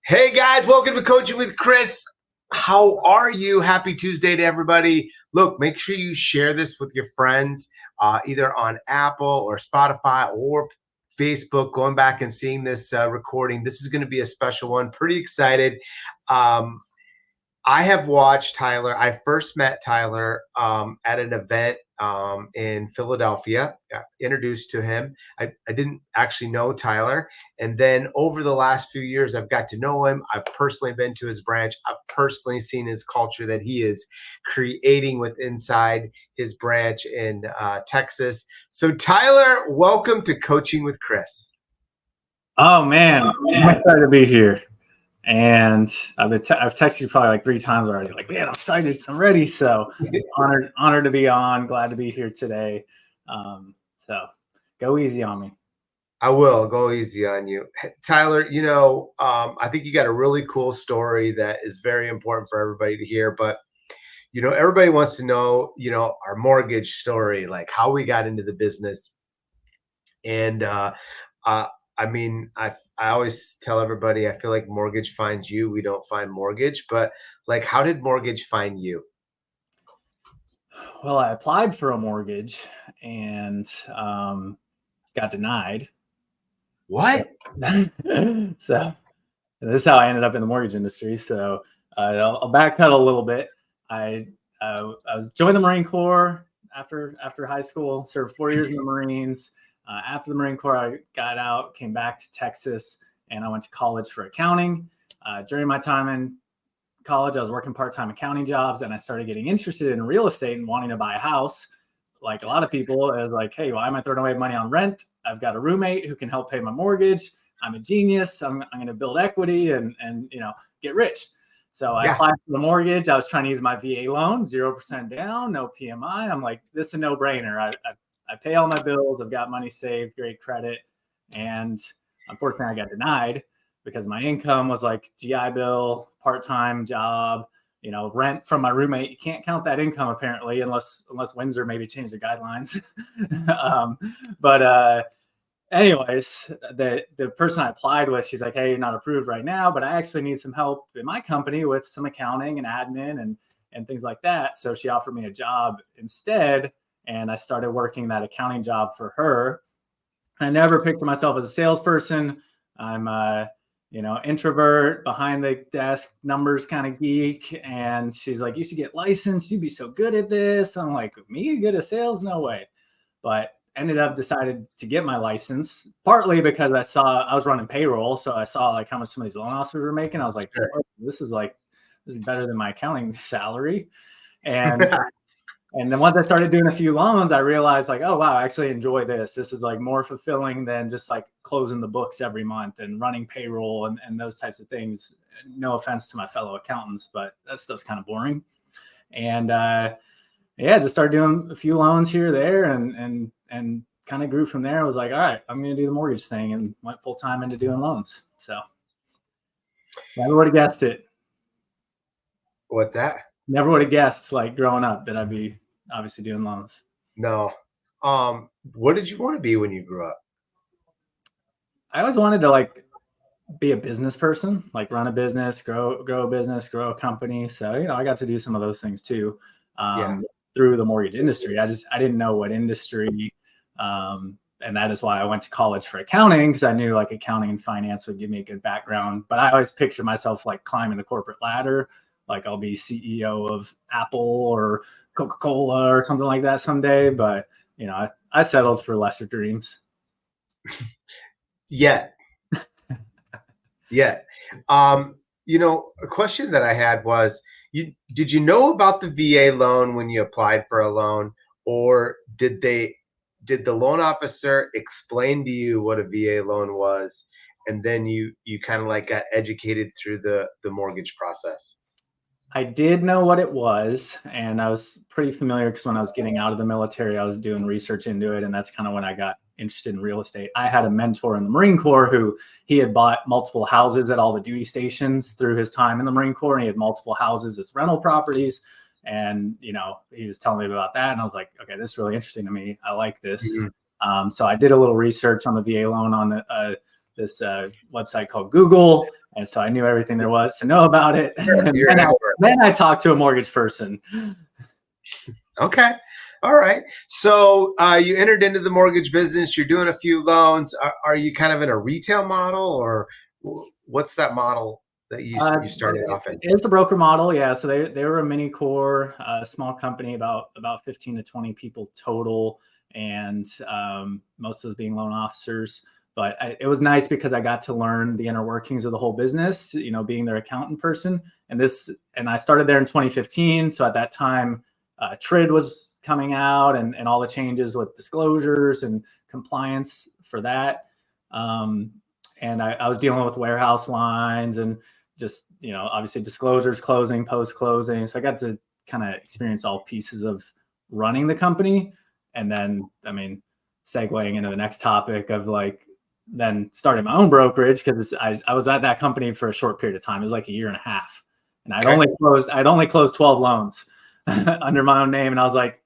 Hey guys, welcome to Coaching with Chris. How are you? Happy Tuesday to everybody. Look, make sure you share this with your friends, either on Apple or Spotify or Facebook. Going back and seeing this recording, this is going to be a special one. Pretty excited. I have watched Tyler. I first met Tyler at an event in Philadelphia, got introduced to him. I didn't actually know Tyler. And then over the last few years, I've got to know him. I've personally been to his branch. I've personally seen his culture that he is creating with inside his branch in Texas. So Tyler, welcome to Coaching with Chris. Oh man, I'm excited to be here. And I've texted you probably like 3 times already. Like, man, I'm excited. I'm ready. So honored to be on. Glad to be here today. So go easy on me. I will go easy on you. Tyler, I think you got a really cool story that is very important for everybody to hear. But, everybody wants to know, our mortgage story, like how we got into the business. And I always tell everybody, I feel like mortgage finds you. We don't find mortgage. But like, how did mortgage find you? Well, I applied for a mortgage and got denied. What? So this is how I ended up in the mortgage industry. So I'll backpedal a little bit. I was joined the Marine Corps after high school, served 4 years in the Marines. After the Marine Corps, I got out, came back to Texas, and I went to college for accounting. During my time in college, I was working part-time accounting jobs, and I started getting interested in real estate and wanting to buy a house. Like a lot of people, it was like, hey, why am I throwing away money on rent? I've got a roommate who can help pay my mortgage. I'm a genius. I'm going to build equity and get rich. So I applied for the mortgage. I was trying to use my VA loan, 0% down, no PMI. I'm like, this is a no-brainer. I pay all my bills. I've got money saved, great credit. And unfortunately, I got denied because my income was like GI Bill, part-time job, rent from my roommate. You can't count that income apparently, unless Windsor maybe changed the guidelines. Anyways, the person I applied with, she's like, hey, you're not approved right now, but I actually need some help in my company with some accounting and admin and things like that. So she offered me a job instead. And I started working that accounting job for her. I never pictured myself as a salesperson. I'm introvert, behind the desk, numbers kind of geek. And she's like, you should get licensed. You'd be so good at this. I'm like, me good at sales? No way. But ended up decided to get my license, partly because I was running payroll. So I saw like how much some of these loan officers were making. I was like, oh, this is better than my accounting salary. And then once I started doing a few loans, I realized like, oh, wow, I actually enjoy this. This is like more fulfilling than just like closing the books every month and running payroll and those types of things. No offense to my fellow accountants, but that stuff's kind of boring. And just started doing a few loans here or there and kind of grew from there. I was like, all right, I'm going to do the mortgage thing and went full time into doing loans. So never would have guessed it. What's that? Never would have guessed like growing up that I'd be obviously doing loans. No. What did you want to be when you grew up? I always wanted to like be a business person, like run a business, grow a business, grow a company. So, I got to do some of those things too, through the mortgage industry. I didn't know what industry, and that is why I went to college for accounting, because I knew like accounting and finance would give me a good background. But I always pictured myself like climbing the corporate ladder. Like I'll be CEO of Apple or Coca-Cola or something like that someday. But, I settled for lesser dreams. Yeah. A question that I had was, did you know about the VA loan when you applied for a loan, or did the loan officer explain to you what a VA loan was, and then you kind of like got educated through the mortgage process? I did know what it was, and I was pretty familiar because when I was getting out of the military, I was doing research into it, and that's kind of when I got interested in real estate. I had a mentor in the Marine Corps who he had bought multiple houses at all the duty stations through his time in the Marine Corps, and he had multiple houses as rental properties. And, he was telling me about that, and I was like, okay, this is really interesting to me. I like this. Mm-hmm. So I did a little research on the VA loan on this website called Google. And so I knew everything there was to know about it. Sure, And you're an expert. then I talked to a mortgage person. Okay. All right. So you entered into the mortgage business. You're doing a few loans. Are you kind of in a retail model, or what's that model that you started off in? It's a broker model, yeah. So they were a mini core, small company, about 15 to 20 people total, and most of those being loan officers. But it was nice because I got to learn the inner workings of the whole business, being their accountant person. And I started there in 2015. So at that time, TRID was coming out and all the changes with disclosures and compliance for that. And I was dealing with warehouse lines and just, obviously disclosures, closing, post-closing. So I got to kind of experience all pieces of running the company. And then, segueing into the next topic of then starting my own brokerage, because I was at that company for a short period of time. It was like a year and a half. And I'd only closed 12 loans under my own name. And I was like,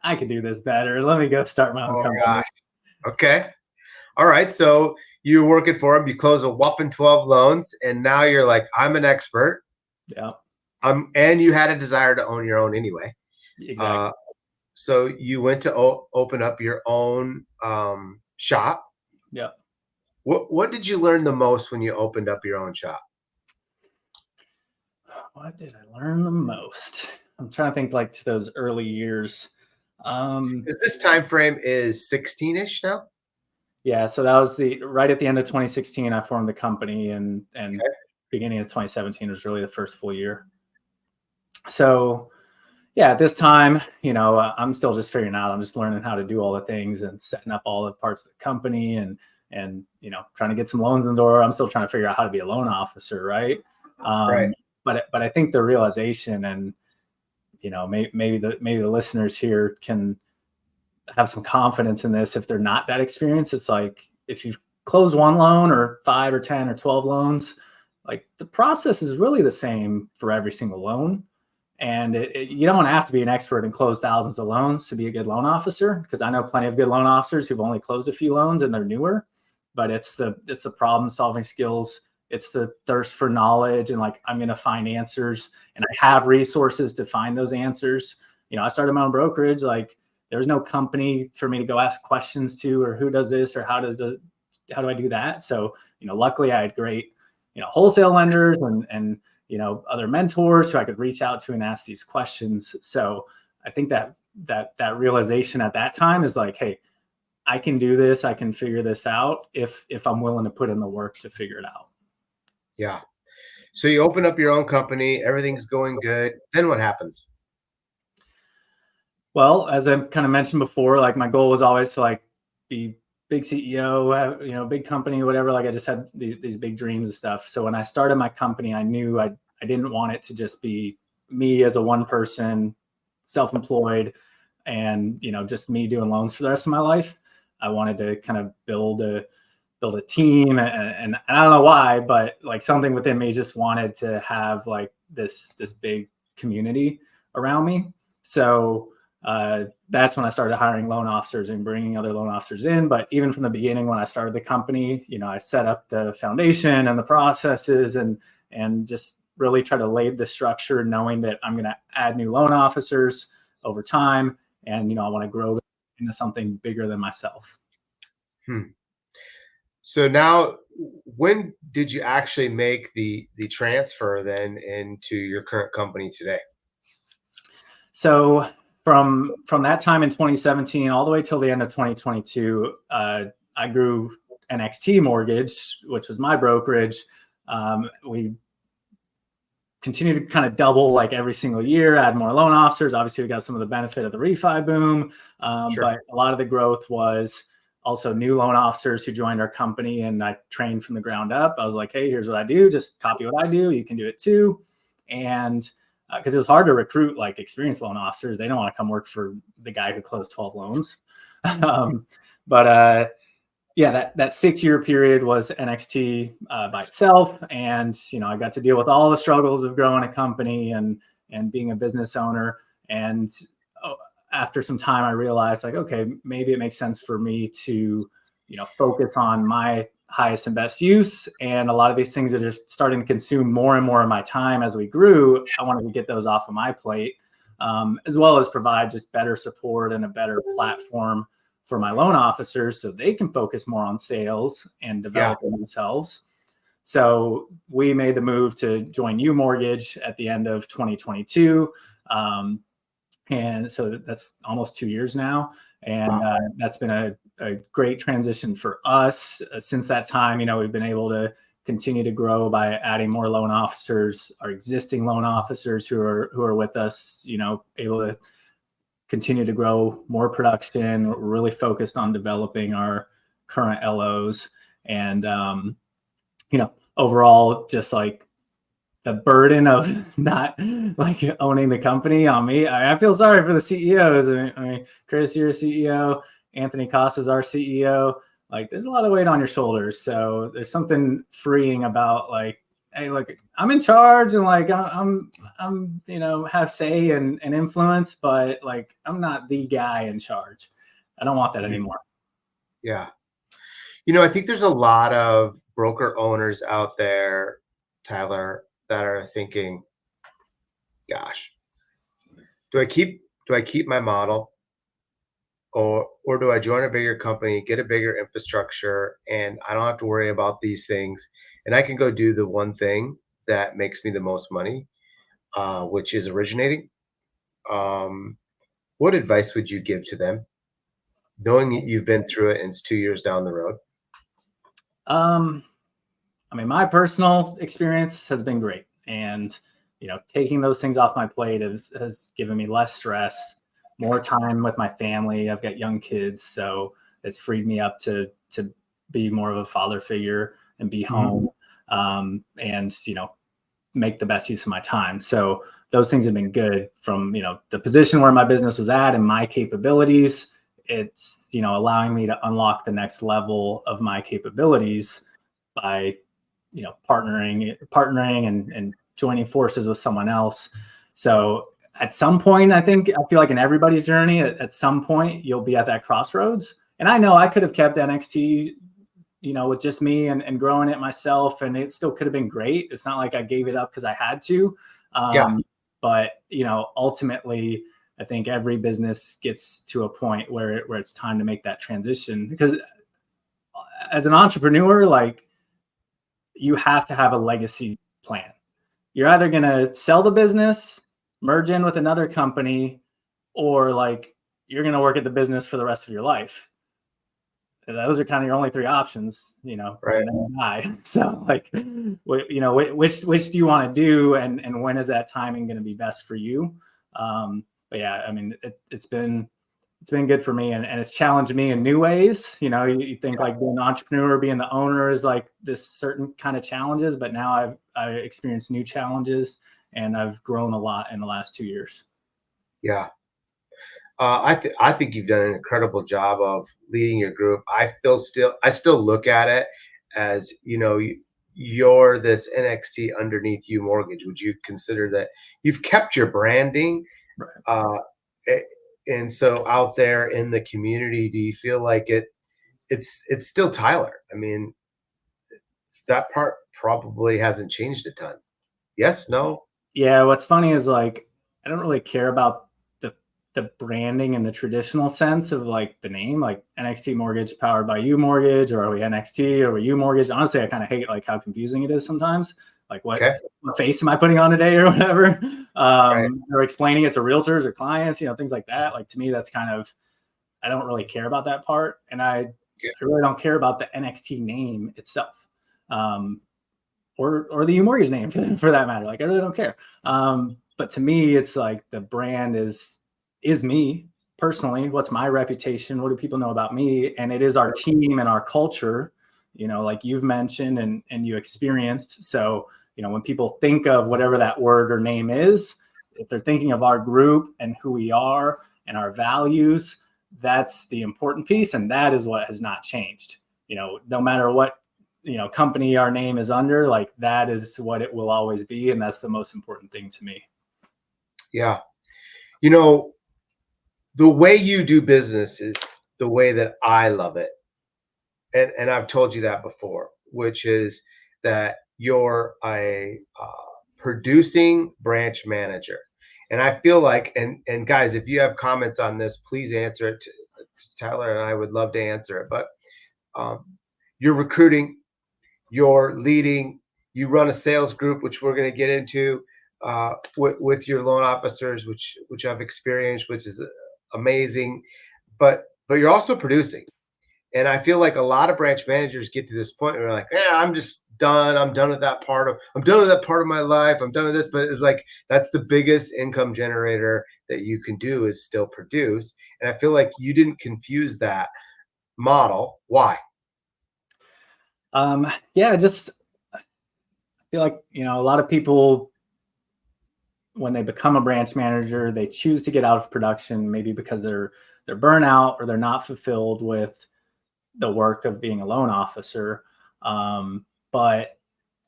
I could do this better. Let me go start my own company. Gosh. Okay. All right. So you're working for them. You close a whopping 12 loans, and now you're like, I'm an expert. Yeah. And you had a desire to own your own anyway. Exactly. So you went to open up your own shop. Yeah. What did you learn the most when you opened up your own shop? What did I learn the most? I'm trying to think to those early years. This time frame is 16-ish now? Yeah, so that was right at the end of 2016. I formed the company, and beginning of 2017 was really the first full year. So, yeah, at this time, I'm still just figuring out. I'm just learning how to do all the things and setting up all the parts of the company, and trying to get some loans in the door. I'm still trying to figure out how to be a loan officer, right? Right. But I think the realization, and maybe the listeners here can have some confidence in this if they're not that experienced. It's like, if you close one loan or 5 or 10 or 12 loans, the process is really the same for every single loan. And you don't have to be an expert and close thousands of loans to be a good loan officer, because I know plenty of good loan officers who've only closed a few loans and they're newer. But it's the problem solving skills. It's the thirst for knowledge, and I'm going to find answers, and I have resources to find those answers. I started my own brokerage. There's no company for me to go ask questions to, or who does this, or how do I do that? So, luckily I had great, wholesale lenders and other mentors who I could reach out to and ask these questions. So I think that realization at that time is hey, I can do this. I can figure this out if I'm willing to put in the work to figure it out. Yeah. So you open up your own company, everything's going good. Then what happens? Well, as I kind of mentioned before, my goal was always to be big CEO, have, big company, whatever. I just had these big dreams and stuff. So when I started my company, I knew I didn't want it to just be me as a one person, self-employed, and just me doing loans for the rest of my life. I wanted to kind of build a team, and I don't know why, but something within me just wanted to have this big community around me. So that's when I started hiring loan officers and bringing other loan officers in. But even from the beginning, when I started the company, I set up the foundation and the processes, and just really try to lay the structure, knowing that I'm going to add new loan officers over time. And, I want to grow into something bigger than myself. So now, when did you actually make the transfer then into your current company today? So from that time in 2017 all the way till the end of 2022, I grew NXT Mortgage, which was my brokerage. We continued to kind of double every single year, add more loan officers. Obviously, we got some of the benefit of the refi boom, Sure. but a lot of the growth was also new loan officers who joined our company, and I trained from the ground up. I was like, hey, here's what I do. Just copy what I do. You can do it too. And because it was hard to recruit experienced loan officers. They don't want to come work for the guy who closed 12 loans. Yeah, that 6-year period was NXT by itself. And, I got to deal with all the struggles of growing a company and being a business owner. And after some time, I realized okay, maybe it makes sense for me to, focus on my highest and best use. And a lot of these things that are starting to consume more and more of my time as we grew, I wanted to get those off of my plate, as well as provide just better support and a better platform for my loan officers so they can focus more on sales and developing themselves. So we made the move to join UMortgage at the end of 2022. And so that's almost 2 years now. And that's been a great transition for us. Since that time, we've been able to continue to grow by adding more loan officers, our existing loan officers who are with us, able to continue to grow more production. We're really focused on developing our current LOs. And, overall, just like the burden of not like owning the company on me. I feel sorry for the CEOs. I mean, Chris, you're a CEO. Anthony Costa's our CEO. Like, there's a lot of weight on your shoulders. So there's something freeing about like, hey, look, I'm in charge and like I'm have say and influence, but like I'm not the guy in charge. I don't want that anymore. Yeah. I think there's a lot of broker owners out there, Tyler, that are thinking, gosh, do I keep my model or do I join a bigger company, get a bigger infrastructure, and I don't have to worry about these things, and I can go do the one thing that makes me the most money, which is originating. What advice would you give to them, knowing that you've been through it and it's 2 years down the road? I mean, my personal experience has been great, and taking those things off my plate has given me less stress, more time with my family. I've got young kids, so it's freed me up to be more of a father figure and be home, and make the best use of my time. So those things have been good. From the position where my business was at and my capabilities, it's allowing me to unlock the next level of my capabilities by partnering and joining forces with someone else. So at some point, I feel like in everybody's journey, at some point you'll be at that crossroads. And I know I could have kept NXT with just me and growing it myself, and it still could have been great. It's not like I gave it up because I had to. But ultimately, I think every business gets to a point where it's time to make that transition, because as an entrepreneur, like, you have to have a legacy plan. You're either going to sell the business, merge in with another company, or like you're going to work at the business for the rest of your life. Those are kind of your only three options, Right. And then die. So like, which do you want to do, and when is that timing going to be best for you? But yeah, I mean, it's been good for me, and it's challenged me in new ways. You think like being an entrepreneur, being the owner is like this certain kind of challenges, but now I've experienced new challenges, and I've grown a lot in the last 2 years. Yeah. I think you've done an incredible job of leading your group. I still look at it as, you're this NXT underneath UMortgage. Would you consider that you've kept your branding? Right. And so out there in the community, do you feel like it's still Tyler? I mean, that part probably hasn't changed a ton. Yes, no? Yeah. What's funny is like, I don't really care about the branding in the traditional sense of like the name, like NXT Mortgage powered by UMortgage, or are we NXT, or are we UMortgage? Honestly, I kind of hate like how confusing it is sometimes. Like what face am I putting on today or whatever? Or explaining it to realtors or clients, things like that. Like, to me, that's kind of, I don't really care about that part. And I really don't care about the NXT name itself. Or the UMortgage name for that matter. Like, I really don't care. But to me, it's like the brand is me personally. What's my reputation? What do people know about me? And it is our team and our culture, like you've mentioned and you experienced. So, when people think of whatever that word or name is, if they're thinking of our group and who we are and our values, that's the important piece. And that is what has not changed. No matter what, company our name is under, like, that is what it will always be. And that's the most important thing to me. Yeah. The way you do business is the way that I love it. and I've told you that before, which is that you're a producing branch manager. And I feel like, and guys, if you have comments on this, please answer it to Tyler, and I would love to answer it. But um, you're recruiting, you're leading, you run a sales group, which we're going to get into with your loan officers, which I've experienced, which is amazing. But you're also producing. And I feel like a lot of branch managers get to this point where they're like, yeah, I'm just done. I'm done with that I'm done with that part of my life. I'm done with this. But it's like, that's the biggest income generator that you can do is still produce. And I feel like you didn't confuse that model. Why? Yeah, just I feel like, a lot of people, when they become a branch manager, they choose to get out of production, maybe because they're burnout or they're not fulfilled with the work of being a loan officer. But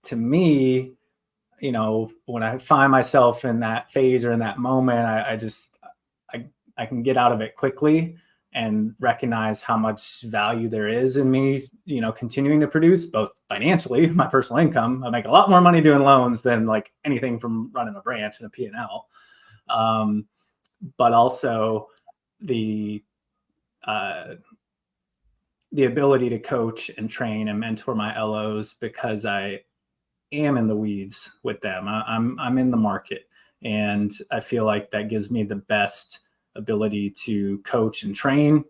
to me, when I find myself in that phase or in that moment, I can get out of it quickly and recognize how much value there is in me, continuing to produce both financially, my personal income. I make a lot more money doing loans than like anything from running a branch and a P&L. But also the ability to coach and train and mentor my LOs because I am in the weeds with them. I'm in the market, and I feel like that gives me the best ability to coach and train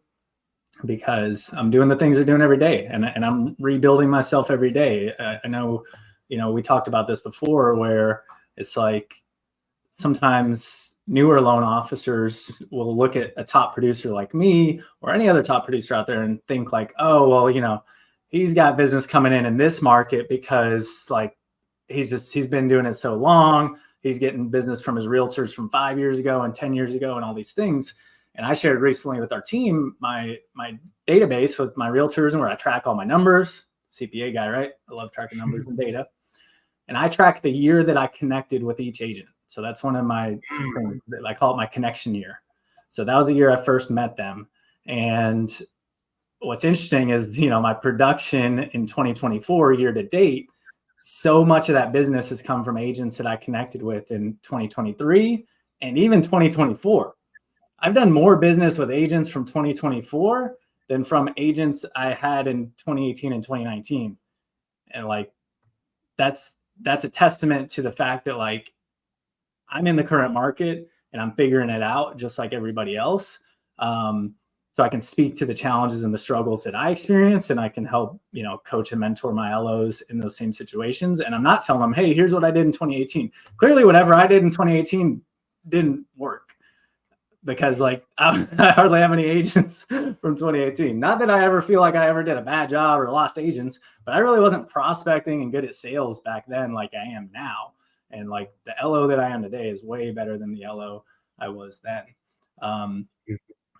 because I'm doing the things they're doing every day, and I'm rebuilding myself every day. I know, we talked about this before, where it's like sometimes newer loan officers will look at a top producer like me or any other top producer out there and think like, oh, well, he's got business coming in this market because like he's been doing it so long. He's getting business from his realtors from 5 years ago and 10 years ago and all these things. And I shared recently with our team my database with my realtors and where I track all my numbers. CPA guy, right? I love tracking numbers and data. And I track the year that I connected with each agent. So that's one of my things. I call it my connection year. So that was the year I first met them. And what's interesting is, my production in 2024 year to date, so much of that business has come from agents that I connected with in 2023 and even 2024. I've done more business with agents from 2024 than from agents I had in 2018 and 2019. And like, that's a testament to the fact that like I'm in the current market and I'm figuring it out just like everybody else. So I can speak to the challenges and the struggles that I experience, and I can help, coach and mentor my LOs in those same situations. And I'm not telling them, hey, here's what I did in 2018. Clearly, whatever I did in 2018 didn't work because like I hardly have any agents from 2018. Not that I ever feel like I ever did a bad job or lost agents, but I really wasn't prospecting and good at sales back then like I am now. And like the LO that I am today is way better than the LO I was then.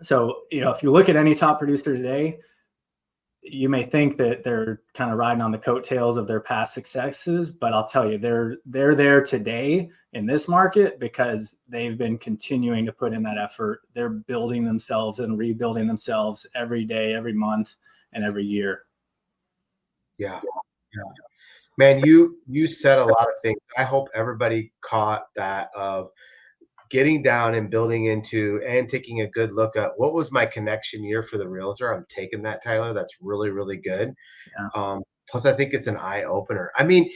So, if you look at any top producer today, you may think that they're kind of riding on the coattails of their past successes, but I'll tell you, they're there today in this market because they've been continuing to put in that effort. They're building themselves and rebuilding themselves every day, every month, and every year. Yeah. Man, you said a lot of things. I hope everybody caught that of getting down and building into and taking a good look at what was my connection year for the realtor. I'm taking that, Tyler. That's really, really good. Yeah. Plus, I think it's an eye opener. I mean,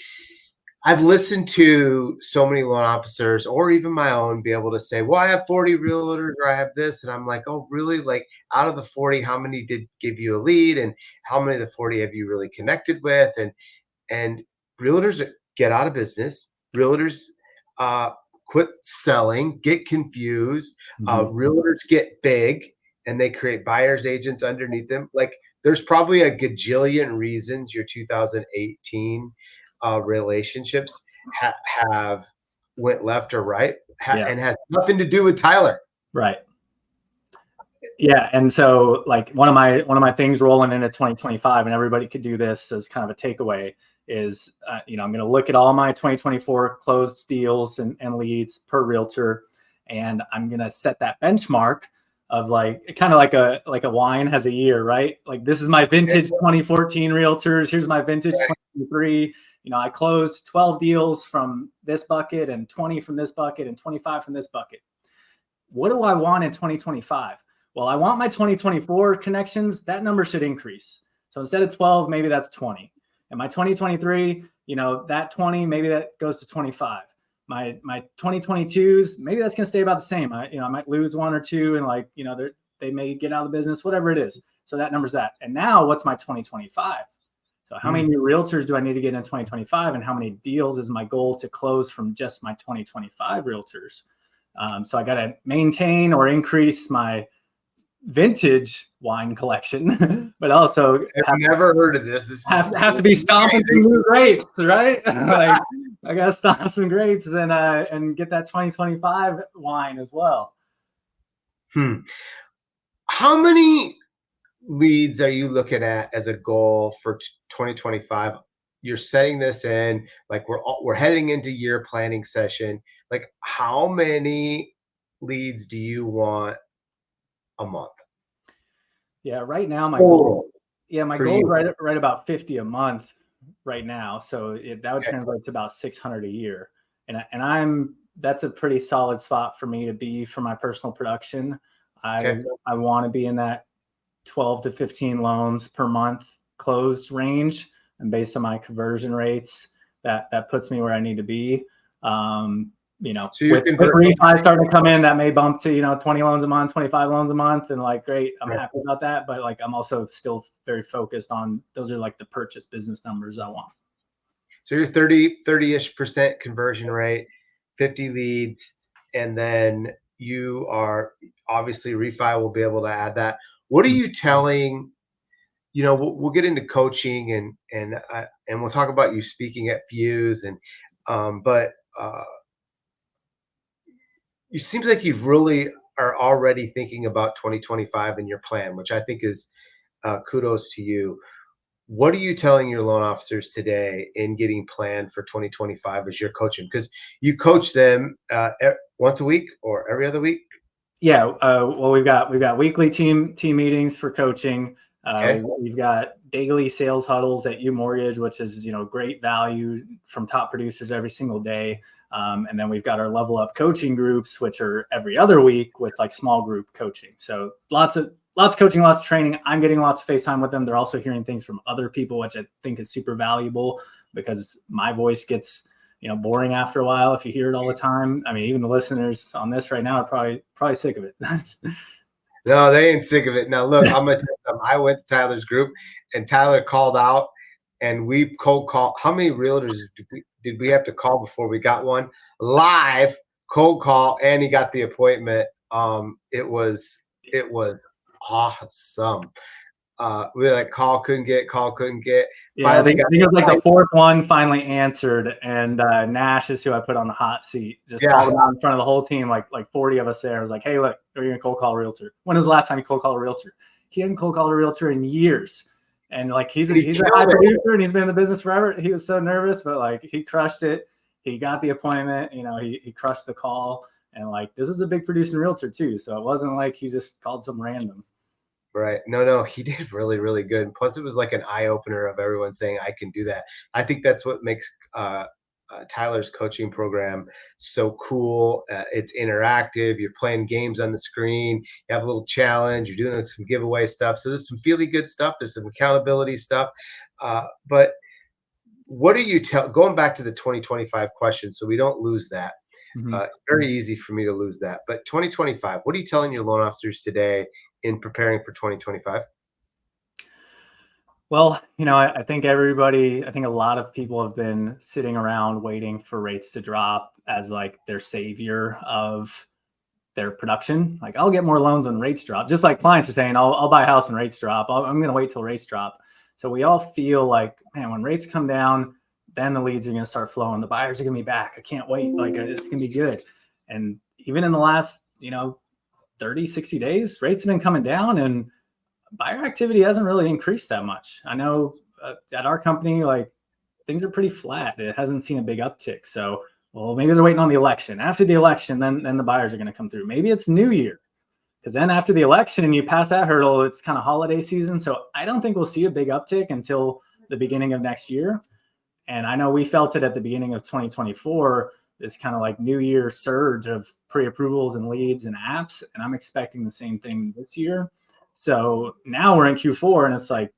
I've listened to so many loan officers or even my own be able to say, well, I have 40 realtors or I have this. And I'm like, oh, really? Like out of the 40, how many did give you a lead? And how many of the 40 have you really connected with? And realtors get out of business. Realtors quit selling, get confused. Realtors get big and they create buyer's agents underneath them. Like there's probably a gajillion reasons your 2018 relationships have went left or right and has nothing to do with Tyler. Right. Yeah. And so like one of my things rolling into 2025, and everybody could do this as kind of a takeaway, is, I'm going to look at all my 2024 closed deals and leads per realtor. And I'm going to set that benchmark of like kind of like a wine has a year, right? Like this is my vintage 2014 realtors. Here's my vintage 2023. You know, I closed 12 deals from this bucket and 20 from this bucket and 25 from this bucket. What do I want in 2025? Well, I want my 2024 connections. That number should increase. So instead of 12, maybe that's 20. And my 2023, you know, that 20, maybe that goes to 25. My 2022s, maybe that's going to stay about the same. I might lose one or two, and like, you know, they may get out of the business, whatever it is. So that number's that. And now what's my 2025? So how many new realtors do I need to get in 2025? And how many deals is my goal to close from just my 2025 realtors? So I got to maintain or increase my vintage wine collection, but also I've never heard of this. This have to be stomping some new grapes, right? Like I gotta stomp some grapes and get that 2025 wine as well. How many leads are you looking at as a goal for 2025? You're setting this in, like we're heading into year planning session. Like how many leads do you want a month? Yeah, right now my goal is right about 50 a month right now. So that would translate to about 600 a year. And that's a pretty solid spot for me to be for my personal production. I want to be in that 12 to 15 loans per month closed range. And based on my conversion rates, that puts me where I need to be. You know, so with refi starting to come in, that may bump to, you know, 20 loans a month, 25 loans a month. And like, great, I'm happy about that. But like, I'm also still very focused on, those are like the purchase business numbers I want. So you're 30-ish% conversion rate, 50 leads. And then you are obviously refi will be able to add that. What are you telling, you know, we'll get into coaching and we'll talk about you speaking at Fuse but it seems like you've really are already thinking about 2025 in your plan, which I think is kudos to you. What are you telling your loan officers today in getting planned for 2025 as you're coaching? Because you coach them once a week or every other week. Yeah. Well, we've got weekly team meetings for coaching. We've got daily sales huddles at UMortgage, which is, you know, great value from top producers every single day. And then we've got our level up coaching groups, which are every other week with like small group coaching. So lots of coaching, lots of training. I'm getting lots of FaceTime with them. They're also hearing things from other people, which I think is super valuable because my voice gets, you know, boring after a while if you hear it all the time. I mean, even the listeners on this right now are probably sick of it. No, they ain't sick of it. Now, look, I'm going to tell you something. I went to Tyler's group and Tyler called out and we cold call. How many realtors did we have to call before we got one? Live cold call, and he got the appointment. It was awesome. We were like, call couldn't get. Yeah, I think it was like the fourth one finally answered, and Nash is who I put on the hot seat. Just called him out in front of the whole team, like 40 of us there. I was like, hey, look, we're gonna cold call a realtor. When was the last time you cold called a realtor? He hadn't cold called a realtor in years. And like he's a high producer and he's been in the business forever. He was so nervous, but like he crushed it. He got the appointment, you know, he crushed the call. And like this is a big producing realtor too. So it wasn't like he just called some random. Right. No, he did really, really good. Plus, it was like an eye opener of everyone saying, I can do that. I think that's what makes Tyler's coaching program so cool. It's interactive. You're playing games on the screen. You have a little challenge. You're doing some giveaway stuff. So there's some feely good stuff. There's some accountability stuff. But what do you going back to the 2025 question so we don't lose that? It's very easy for me to lose that. But 2025, what are you telling your loan officers today in preparing for 2025? Well, you know, I think a lot of people have been sitting around waiting for rates to drop as like their savior of their production. Like I'll get more loans when rates drop, just like clients are saying, I'll buy a house when rates drop. I'm going to wait till rates drop. So we all feel like, man, when rates come down, then the leads are going to start flowing. The buyers are going to be back. I can't wait. Like it's going to be good. And even in the last, you know, 30, 60 days, rates have been coming down and buyer activity hasn't really increased that much. I know at our company, like things are pretty flat. It hasn't seen a big uptick. So, well, maybe they're waiting on the election. After the election, then the buyers are going to come through. Maybe it's New Year. Because then after the election, you pass that hurdle, it's kind of holiday season. So I don't think we'll see a big uptick until the beginning of next year. And I know we felt it at the beginning of 2024, this kind of like New Year surge of pre-approvals and leads and apps. And I'm expecting the same thing this year. So now we're in Q4 and it's like,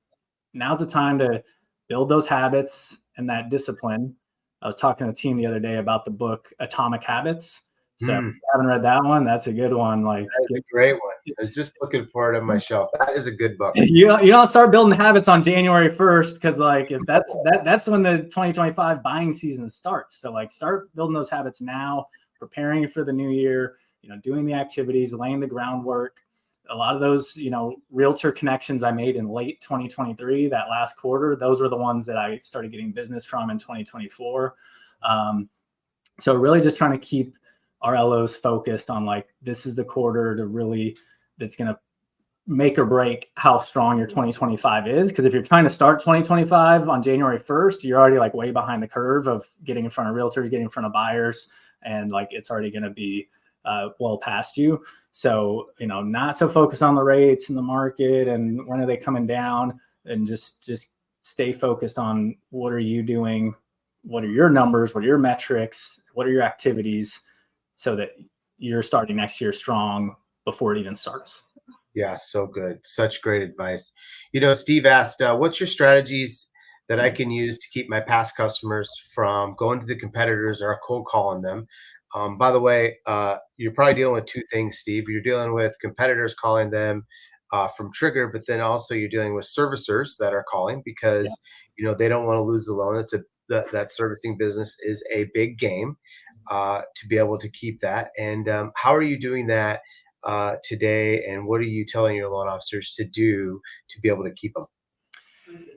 now's the time to build those habits and that discipline. I was talking to the team the other day about the book Atomic Habits. So if you haven't read that one, that's a good one. Like, that's a great one. I was just looking for it on my shelf. That is a good book. You don't start building habits on January 1st because like if that's when the 2025 buying season starts. So like start building those habits now, preparing for the new year, doing the activities, laying the groundwork. A lot of those, realtor connections I made in late 2023, that last quarter, those were the ones that I started getting business from in 2024. So really just trying to keep our LOs focused on like, this is the quarter that's going to make or break how strong your 2025 is. Because if you're trying to start 2025 on January 1st, you're already like way behind the curve of getting in front of realtors, getting in front of buyers. And like, it's already going to be well past you. So, not so focused on the rates and the market and when are they coming down, and just stay focused on what are you doing? What are your numbers? What are your metrics? What are your activities so that you're starting next year strong before it even starts? Yeah, so good. Such great advice. Steve asked, what's your strategies that I can use to keep my past customers from going to the competitors or cold calling them? By the way, you're probably dealing with two things, Steve. You're dealing with competitors calling them from Trigger, but then also you're dealing with servicers that are calling because, they don't want to lose the loan. That servicing business is a big game to be able to keep that. And how are you doing that today? And what are you telling your loan officers to do to be able to keep them?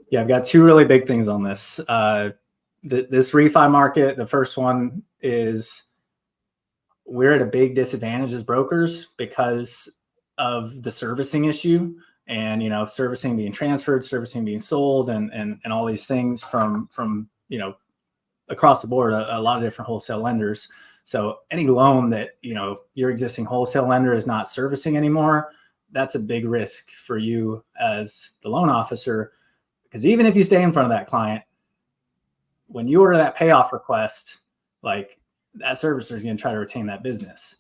Yeah, I've got two really big things on this. This refi market, the first one is we're at a big disadvantage as brokers because of the servicing issue and, servicing being transferred, servicing being sold and all these things from, across the board, a lot of different wholesale lenders. So any loan that, your existing wholesale lender is not servicing anymore, that's a big risk for you as the loan officer. Because even if you stay in front of that client, when you order that payoff request, like that servicer is going to try to retain that business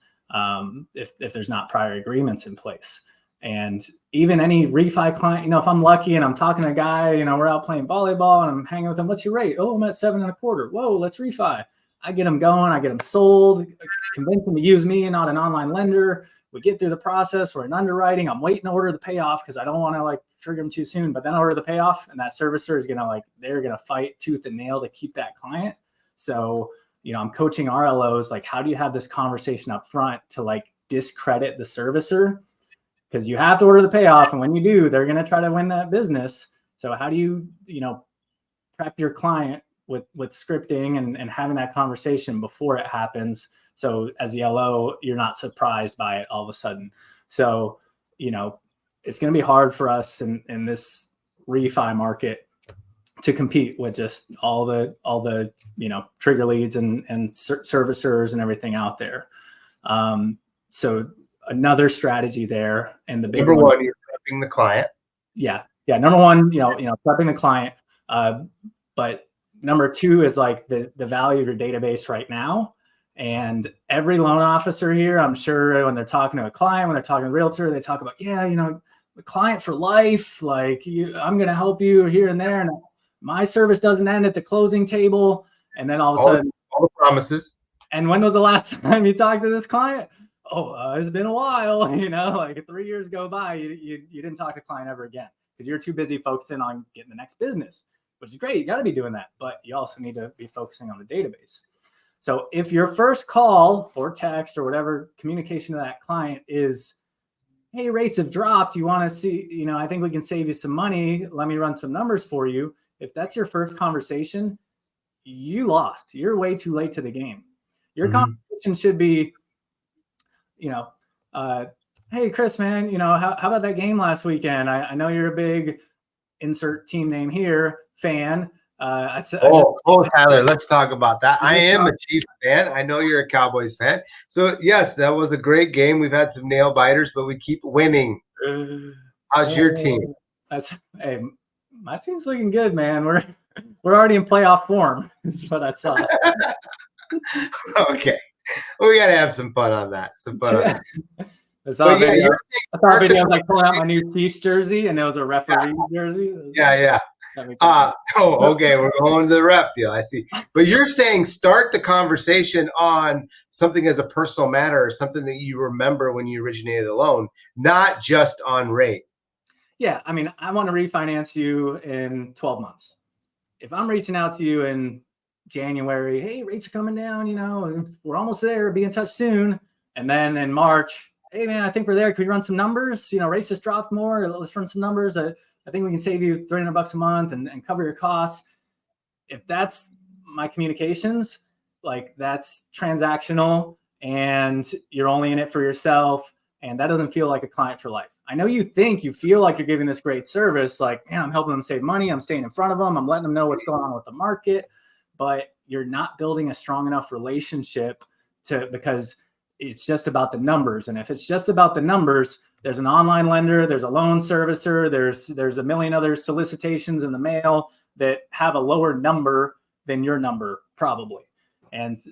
if there's not prior agreements in place. And even any refi client, if I'm lucky and I'm talking to a guy, we're out playing volleyball and I'm hanging with him. What's your rate? Oh, I'm at 7.25. Whoa, let's refi. I get them going. I get them sold, convince them to use me and not an online lender. We get through the process. We're in underwriting. I'm waiting to order the payoff because I don't want to like trigger them too soon. But then I order the payoff, and that servicer is they're gonna fight tooth and nail to keep that client. So I'm coaching RLOs like, how do you have this conversation up front to like discredit the servicer? Because you have to order the payoff, and when you do, they're gonna try to win that business. So how do you prep your client with scripting and having that conversation before it happens? So as the LO, you're not surprised by it all of a sudden. So, it's going to be hard for us in this refi market to compete with just all the trigger leads and servicers and everything out there. So another strategy there, and the big number one, you're prepping the client. Yeah. Number one, prepping the client. But number two is like the value of your database right now. And every loan officer here, I'm sure when they're talking to a client, when they're talking to a realtor, they talk about, the client for life, like I'm going to help you here and there. And my service doesn't end at the closing table. And then all of a sudden, all the promises. And when was the last time you talked to this client? Oh, it's been a while, like 3 years go by, you didn't talk to the client ever again because you're too busy focusing on getting the next business, which is great. You got to be doing that, but you also need to be focusing on the database. So if your first call or text or whatever communication to that client is, hey, rates have dropped. You want to see, I think we can save you some money. Let me run some numbers for you. If that's your first conversation, you lost. You're way too late to the game. Your conversation should be, hey, Chris, man, how about that game last weekend? I know you're a big insert team name here fan. Tyler, let's talk about that. I am a Chiefs fan. I know you're a Cowboys fan. So, yes, that was a great game. We've had some nail biters, but we keep winning. How's your team? Hey, my team's looking good, man. We're already in playoff form. Is what I saw. Okay. Well, we got to have some fun on that. I saw a video like pulling out my new Chiefs jersey, and it was a referee jersey. Yeah. Okay. We're going to the ref deal. I see. But you're saying start the conversation on something as a personal matter or something that you remember when you originated a loan, not just on rate. Yeah. I mean, I want to refinance you in 12 months. If I'm reaching out to you in January, hey, rates are coming down, we're almost there, be in touch soon. And then in March, hey, man, I think we're there. Could we run some numbers? Rates just dropped more. Let's run some numbers. I think we can save you $300 a month and cover your costs. If that's my communications, like that's transactional and you're only in it for yourself. And that doesn't feel like a client for life. I know you feel like you're giving this great service. Like, man, I'm helping them save money. I'm staying in front of them. I'm letting them know what's going on with the market, but you're not building a strong enough relationship because it's just about the numbers. And if it's just about the numbers, there's an online lender, there's a loan servicer, there's a million other solicitations in the mail that have a lower number than your number probably. And, so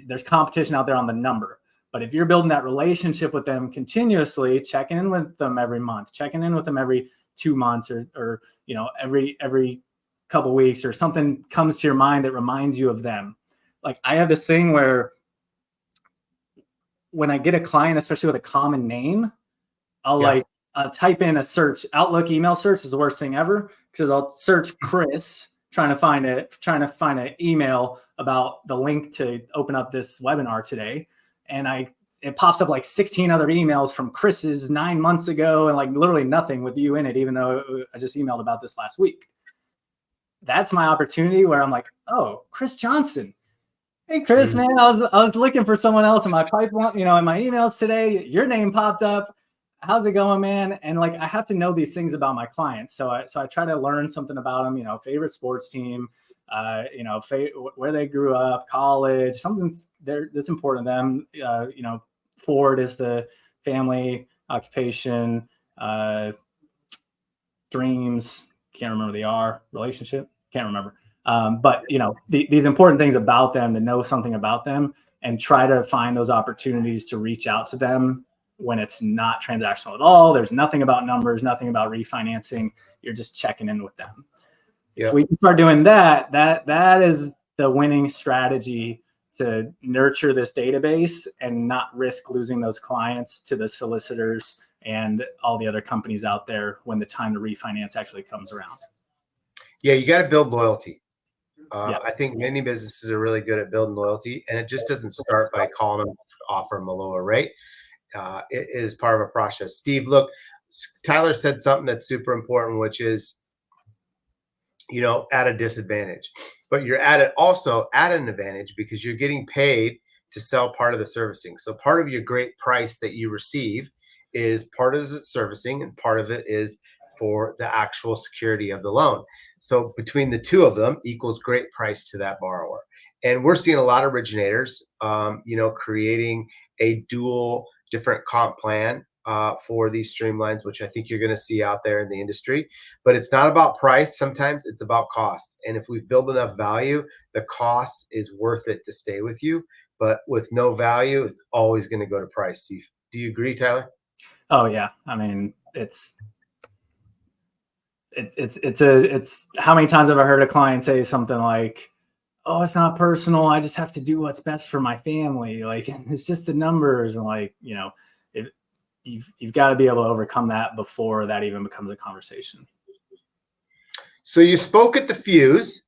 there's competition out there on the number. But if you're building that relationship with them continuously, checking in with them every month, checking in with them every 2 months or every couple of weeks or something comes to your mind that reminds you of them. Like I have this thing where when I get a client, especially with a common name, I'll type in a search. Outlook email search is the worst thing ever because I'll search Chris trying to find an email about the link to open up this webinar today. And it pops up like 16 other emails from Chris's 9 months ago and like literally nothing with you in it, even though I just emailed about this last week. That's my opportunity where I'm like, oh, Chris Johnson. Hey, Chris, man, I was looking for someone else in my pipeline, in my emails today. Your name popped up. How's it going, man? And like, I have to know these things about my clients. So I try to learn something about them, favorite sports team, where they grew up, college, something that's important to them. Ford is the family, occupation, dreams, can't remember the R, relationship, can't remember. But these important things about them, to know something about them and try to find those opportunities to reach out to them when it's not transactional at all. There's nothing about numbers, nothing about refinancing. You're just checking in with them. Yep. If we can start doing that is the winning strategy to nurture this database and not risk losing those clients to the solicitors and all the other companies out there when the time to refinance actually comes around. Yeah, you got to build loyalty. I think many businesses are really good at building loyalty, and it just doesn't start by calling them, offer them a lower rate. It is part of a process. Steve, look, Tyler said something that's super important, which is, at a disadvantage, but you're also at an advantage because you're getting paid to sell part of the servicing. So part of your great price that you receive is part of the servicing and part of it is for the actual security of the loan. So between the two of them equals great price to that borrower. And we're seeing a lot of originators, creating a dual different comp plan for these streamlines, which I think you're going to see out there in the industry. But it's not about price. Sometimes it's about cost. And if we've built enough value, the cost is worth it to stay with you. But with no value, it's always going to go to price. Do you agree, Tyler? Oh, yeah. I mean, it's how many times have I heard a client say something like, oh, it's not personal. I just have to do what's best for my family. Like, it's just the numbers. And like, you've got to be able to overcome that before that even becomes a conversation. So you spoke at the Fuse.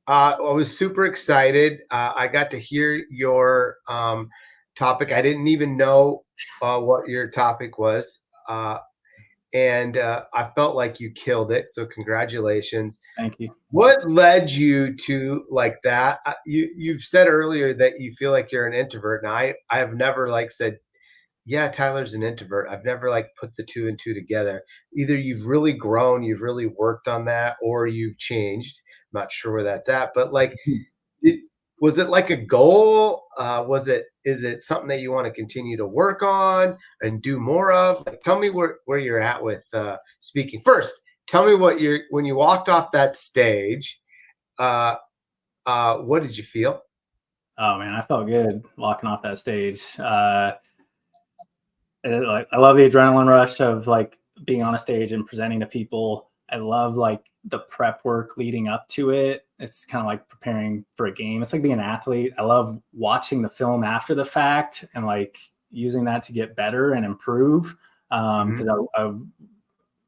I was super excited. I got to hear your topic. I didn't even know what your topic was. And I felt like you killed it. So congratulations. Thank you. What led you to like that? You've said earlier that you feel like you're an introvert. Now I have never said yeah, Tyler's an introvert. I've never like put the two and two together. Either you've really grown, you've really worked on that, or you've changed. I'm not sure where that's at, but like, did, was it like a goal? Is it something that you want to continue to work on and do more of? Like, tell me where you're at with speaking. First, tell me when you walked off that stage, uh, what did you feel? Oh man, I felt good walking off that stage. Like I love the adrenaline rush of like being on a stage and presenting to people. I love like the prep work leading up to it. It's kind of like preparing for a game. It's like being an athlete. I love watching the film after the fact and like using that to get better and improve. Mhm. Because I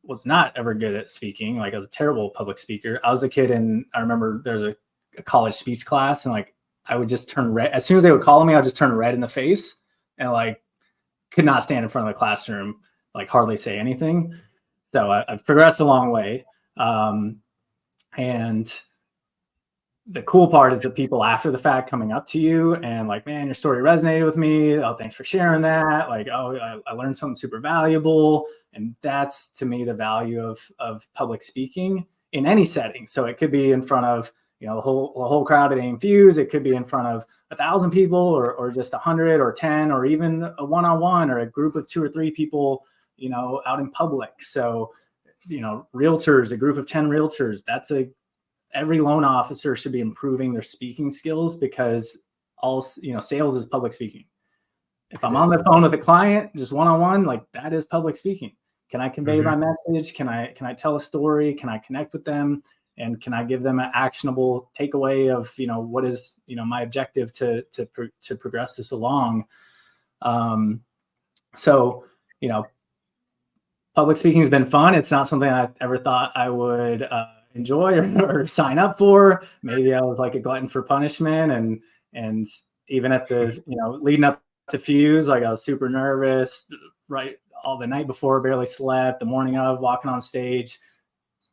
was not ever good at speaking. Like I was a terrible public speaker. I was a kid and I remember there was a college speech class and like I would just turn red as soon as they would call me. I'd just turn red in the face and like could not stand in front of the classroom, like hardly say anything. So I've progressed a long way. And the cool part is the people after the fact coming up to you and like, man, your story resonated with me. Oh, thanks for sharing that. Like, oh, I learned something super valuable. And that's to me the value of public speaking in any setting. So it could be in front of, you know, the whole crowd at AIM Fuse. It could be in front of 1,000 people or just 100 or 10 or even a one-on-one or a group of 2 or 3 people, you know, out in public. So, you know, realtors, a group of 10 realtors, every loan officer should be improving their speaking skills because sales is public speaking. If It I'm on is. the phone with a client, just one-on-one, like that is public speaking. Can I convey Mhm. my message? Can I tell a story? Can I connect with them? And can I give them an actionable takeaway of, you know, what is, you know, my objective to progress this along? So, you know, public speaking has been fun. It's not something I ever thought I would enjoy or sign up for. Maybe I was like a glutton for punishment, and even at the leading up to Fuse, like I was super nervous. Right, all the night before, barely slept. The morning of, walking on stage,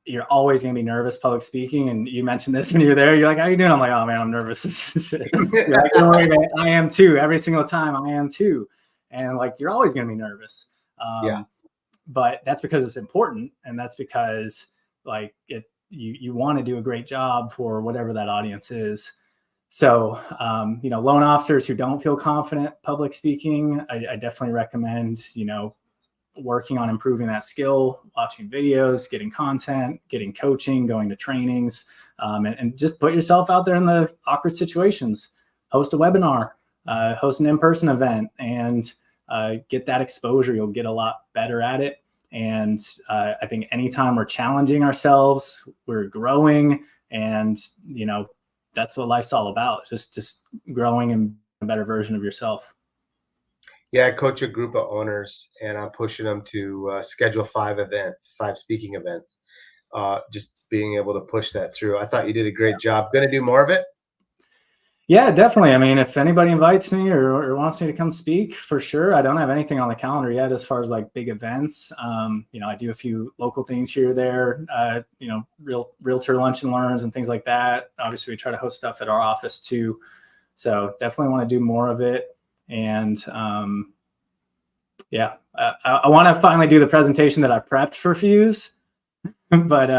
you're always going to be nervous public speaking. And you mentioned this when you're there. You're like, "How you doing?" I'm like, "Oh man, I'm nervous." You're like, "Don't worry, man. I am too. Every single time, I am too." And like, you're always going to be nervous. Yeah. But that's because it's important, and that's because like you want to do a great job for whatever that audience is. So loan officers who don't feel confident public speaking, I definitely recommend working on improving that skill, watching videos, getting content, getting coaching, going to trainings, and just put yourself out there in the awkward situations. Host a webinar, host an in-person event, and get that exposure. You'll get a lot better at it. And I think anytime we're challenging ourselves, we're growing, and that's what life's all about. Just growing and a better version of yourself. Yeah, I coach a group of owners, and I'm pushing them to schedule 5 speaking events. Just being able to push that through. I thought you did a great job. Going to do more of it. Yeah, definitely. I mean, if anybody invites me or wants me to come speak, for sure. I don't have anything on the calendar yet as far as like big events. I do a few local things here or there, realtor lunch and learns and things like that. Obviously, we try to host stuff at our office too. So definitely want to do more of it. And I want to finally do the presentation that I prepped for Fuse. But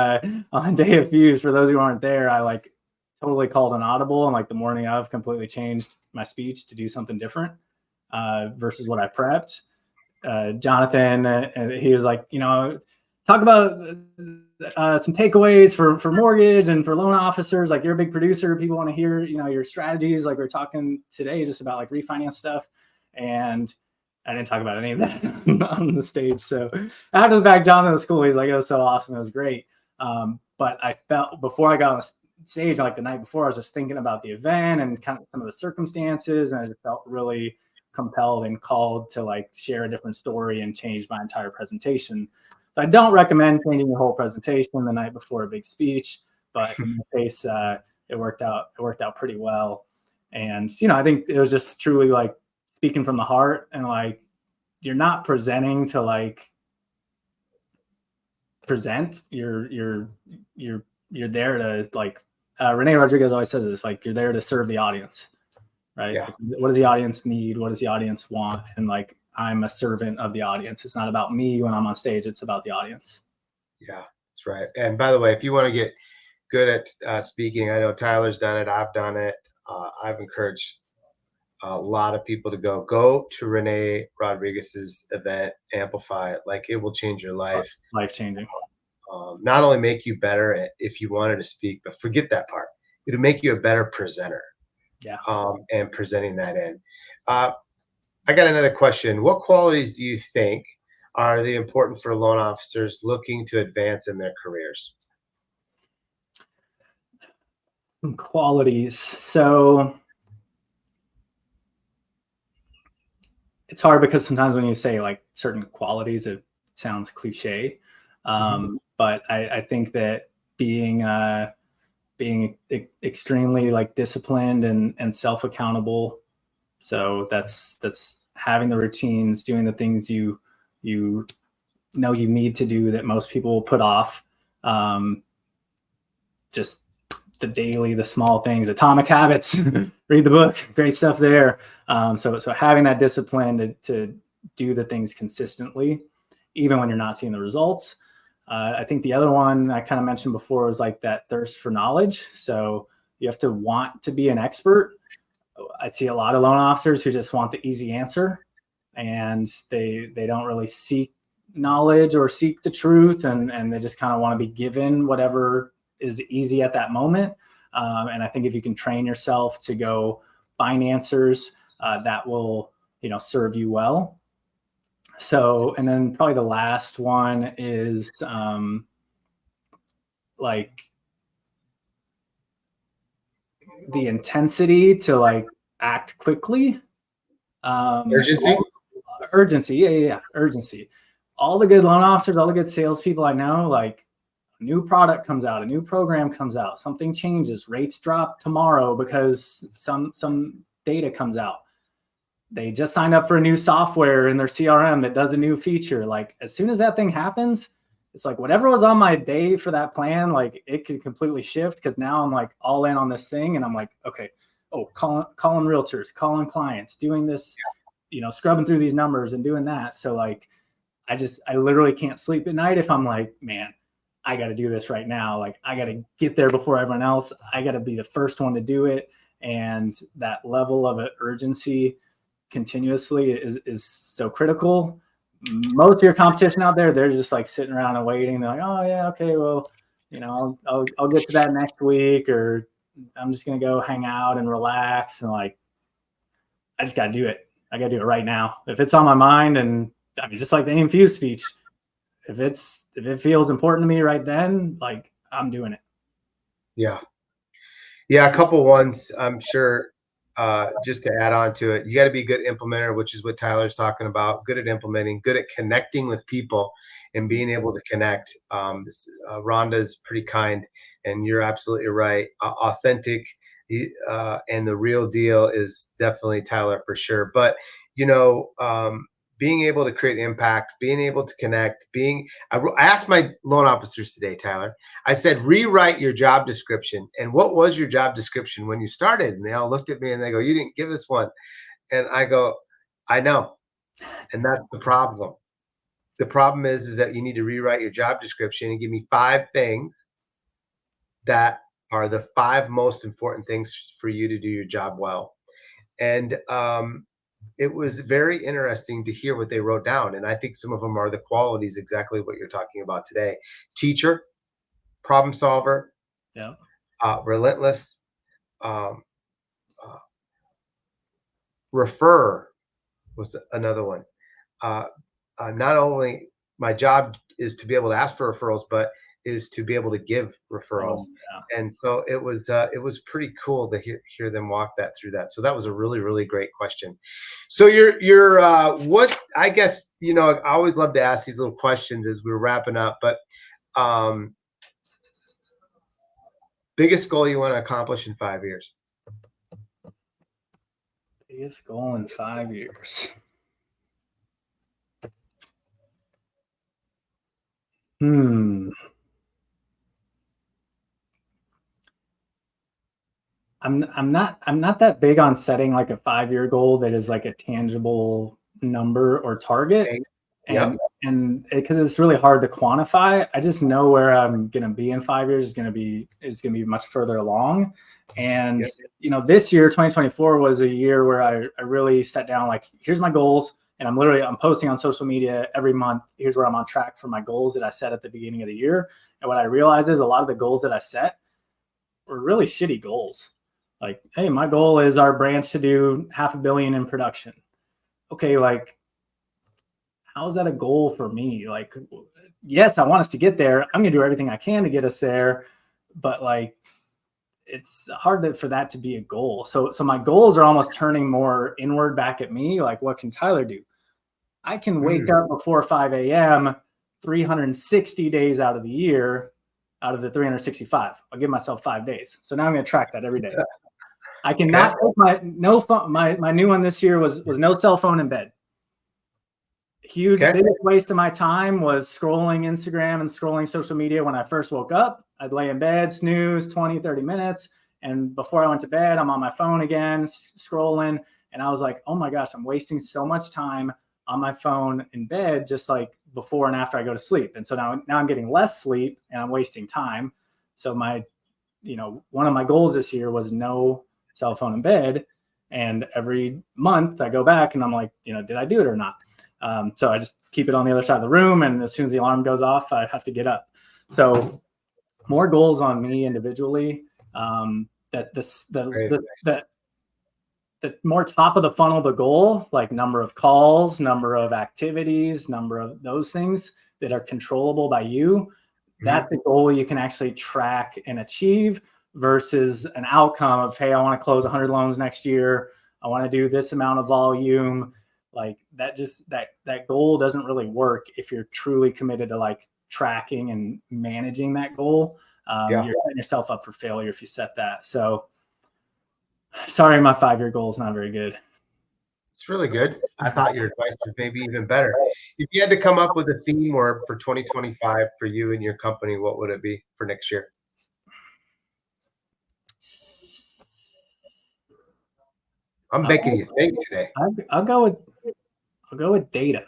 on the day of Fuse, for those who aren't there, I like totally called an audible and like the morning of completely changed my speech to do something different versus what I prepped. Jonathan, he was like, talk about some takeaways for mortgage and for loan officers. Like you're a big producer. People want to hear, your strategies. Like we're talking today just about like refinance stuff. And I didn't talk about any of that on the stage. So after the fact, Jonathan was cool. He's like, it was so awesome. It was great. But I felt before I got on the stage, like the night before, I was just thinking about the event and kind of some of the circumstances. And I just felt really compelled and called to like share a different story and change my entire presentation. So I don't recommend changing your whole presentation the night before a big speech, but in my case, it worked out pretty well. And, I think it was just truly like speaking from the heart, and like, you're not presenting to like present, you're there to like, Renee Rodriguez always says this, like, you're there to serve the audience, right? Yeah. Like, what does the audience need? What does the audience want? And like, I'm a servant of the audience. It's not about me when I'm on stage. It's about the audience. Yeah, that's right. And by the way, if you want to get good at speaking, I know Tyler's done it. I've done it. I've encouraged a lot of people to go to Renee Rodriguez's event, Amplify It. Like, it will change your life. Life changing. Not only make you better if you wanted to speak, but forget that part. It'll make you a better presenter. Yeah. And presenting that in. I got another question. What qualities do you think are the important for loan officers looking to advance in their careers? Qualities. So it's hard because sometimes when you say like certain qualities, it sounds cliche. But I think that being extremely like disciplined and self-accountable. So that's having the routines, doing the things you know you need to do that most people put off. Just the small things, Atomic Habits, read the book, great stuff there. So having that discipline to do the things consistently, even when you're not seeing the results. I think the other one I kind of mentioned before was like that thirst for knowledge. So you have to want to be an expert. I see a lot of loan officers who just want the easy answer, and they don't really seek knowledge or seek the truth, and they just kind of want to be given whatever is easy at that moment. And I think if you can train yourself to go find answers, that will, serve you well. So, and then probably the last one is like the intensity to like act quickly. Urgency? Urgency. Yeah. Urgency. All the good loan officers, all the good salespeople I know, like, a new product comes out, a new program comes out, something changes, rates drop tomorrow because some data comes out. They just signed up for a new software in their CRM that does a new feature. Like, as soon as that thing happens, it's like whatever was on my day for that plan, like it could completely shift because now I'm like all in on this thing, and I'm like, okay, calling realtors, calling clients, doing this, scrubbing through these numbers and doing that. So like, I literally can't sleep at night if I'm like, man, I got to do this right now. Like, I got to get there before everyone else. I got to be the first one to do it. And that level of urgency continuously is so critical. Most of your competition out there, they're just like sitting around and waiting. They're like, oh yeah, okay, well, I'll get to that next week, or I'm just going to go hang out and relax. And like, I just got to do it. I got to do it right now. If it's on my mind, and I mean, just like the Infuse speech, if it feels important to me right then, like, I'm doing it. Yeah. A couple ones, I'm sure. Just to add on to it, you got to be a good implementer, which is what Tyler's talking about. Good at implementing, good at connecting with people and being able to connect. Rhonda is pretty kind, and you're absolutely right. Authentic, and the real deal is definitely Tyler for sure. But being able to create impact, being able to connect, I asked my loan officers today, Tyler, I said, rewrite your job description. And what was your job description when you started? And they all looked at me and they go, you didn't give us one. And I go, I know. And that's the problem. The problem is that you need to rewrite your job description and give me 5 things that are the 5 most important things for you to do your job well. And, it was very interesting to hear what they wrote down. And I think some of them are the qualities, exactly what you're talking about today. Teacher, problem solver, Yeah. Relentless, refer was another one. Not only my job is to be able to ask for referrals, but is to be able to give referrals. And so it was pretty cool to hear them walk that through that. So that was a really, really great question. So you're what, I guess, I always love to ask these little questions as we're wrapping up, but biggest goal you want to accomplish in 5 years? Biggest goal in 5 years. I'm not that big on setting like a 5-year goal that is like a tangible number or target. Okay. And because it's really hard to quantify, I just know where I'm going to be in 5 years is going to be much further along. And, this year, 2024 was a year where I really sat down, like, here's my goals. And I'm posting on social media every month. Here's where I'm on track for my goals that I set at the beginning of the year. And what I realized is a lot of the goals that I set were really shitty goals. Like, hey, my goal is our branch to do $500 million in production. Okay, like, how is that a goal for me? Like, yes, I want us to get there. I'm going to do everything I can to get us there. But like, it's hard for that to be a goal. So my goals are almost turning more inward back at me. Like, what can Tyler do? I can wake up before 5 a.m. 360 days out of the year, out of the 365. I'll give myself 5 days. So now I'm going to track that every day. I cannot take my new one this year was no cell phone in bed. Biggest waste of my time was scrolling Instagram and scrolling social media when I first woke up. I'd lay in bed, snooze 20, 30 minutes. And before I went to bed, I'm on my phone again, scrolling. And I was like, oh my gosh, I'm wasting so much time on my phone in bed, just like before and after I go to sleep. And so now I'm getting less sleep and I'm wasting time. So one of my goals this year was no cell phone in bed. And every month I go back and I'm like, did I do it or not? So I just keep it on the other side of the room. And as soon as the alarm goes off, I have to get up. So more goals on me individually. The more top of the funnel, the goal, like number of calls, number of activities, number of those things that are controllable by you. That's a goal you can actually track and achieve versus an outcome of, hey, I want to close 100 loans next year. I want to do this amount of volume. Like that goal doesn't really work if you're truly committed to like tracking and managing that goal. You're setting yourself up for failure if you set that. So sorry, my 5-year goal is not very good. It's really good. I thought your advice was maybe even better. If you had to come up with a theme word for 2025 for you and your company, what would it be for next year? I'm making you think today. I'll go with data.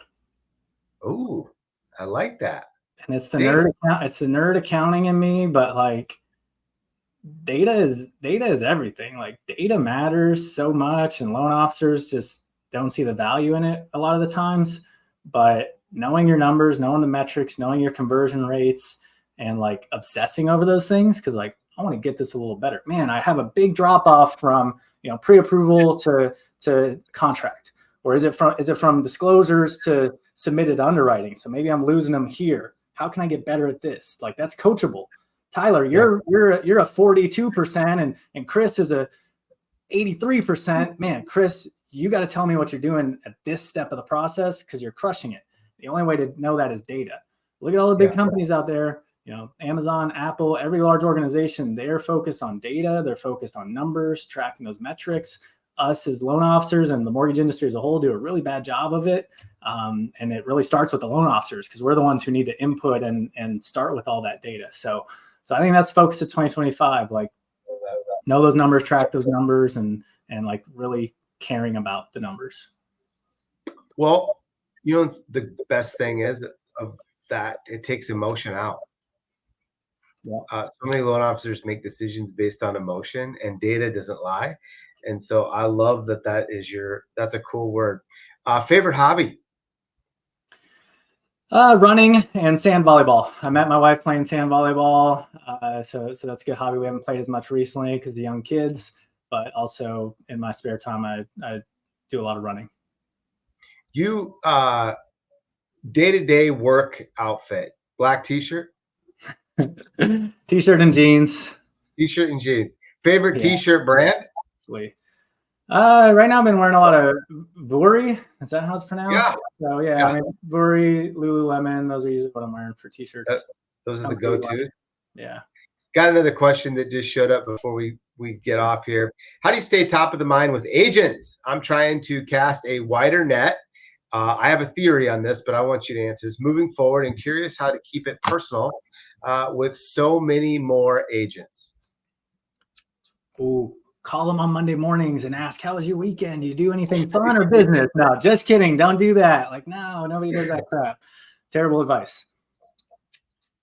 Oh, I like that. And it's the nerd accounting in me, but like data is everything. Like data matters so much, and loan officers just don't see the value in it a lot of the times. But knowing your numbers, knowing the metrics, knowing your conversion rates, and like obsessing over those things, because like I want to get this a little better. Man, I have a big drop off from pre-approval to contract, or is it from disclosures to submitted underwriting? So maybe I'm losing them here. How can I get better at this? Like that's coachable. Tyler, you're a 42% and Chris is a 83%. Man, Chris, you got to tell me what you're doing at this step of the process because you're crushing it. The only way to know that is data. Look at all the big companies out there, Amazon, Apple, every large organization, they're focused on data. They're focused on numbers, tracking those metrics. Us as loan officers and the mortgage industry as a whole do a really bad job of it. And it really starts with the loan officers because we're the ones who need to input and start with all that data. So I think that's focused to 2025, like know those numbers, track those numbers, and like really caring about the numbers. Well, the best thing is of that it takes emotion out. Yeah. So many loan officers make decisions based on emotion, and data doesn't lie. And so I love that's a cool word. Favorite hobby? Running and sand volleyball. I met my wife playing sand volleyball. So that's a good hobby. We haven't played as much recently because of the young kids, but also in my spare time, I do a lot of running. You day-to-day work outfit, black t-shirt? T-shirt and jeans. T-shirt and jeans. Favorite t-shirt brand? Right now I've been wearing a lot of Vuri. Is that how it's pronounced? Yeah. So I mean, Vuri, Lululemon, those are usually what I'm wearing for t-shirts. Those are the go-tos. Yeah. Got another question that just showed up before we get off here. How do you stay top of the mind with agents? I'm trying to cast a wider net. I have a theory on this, but I want you to answer this. Moving forward, and curious how to keep it personal with so many more agents. Ooh. call them on Monday mornings and ask, how was your weekend? Do you do anything fun or business? No, just kidding. Don't do that. Like, no, nobody does that crap. Terrible advice.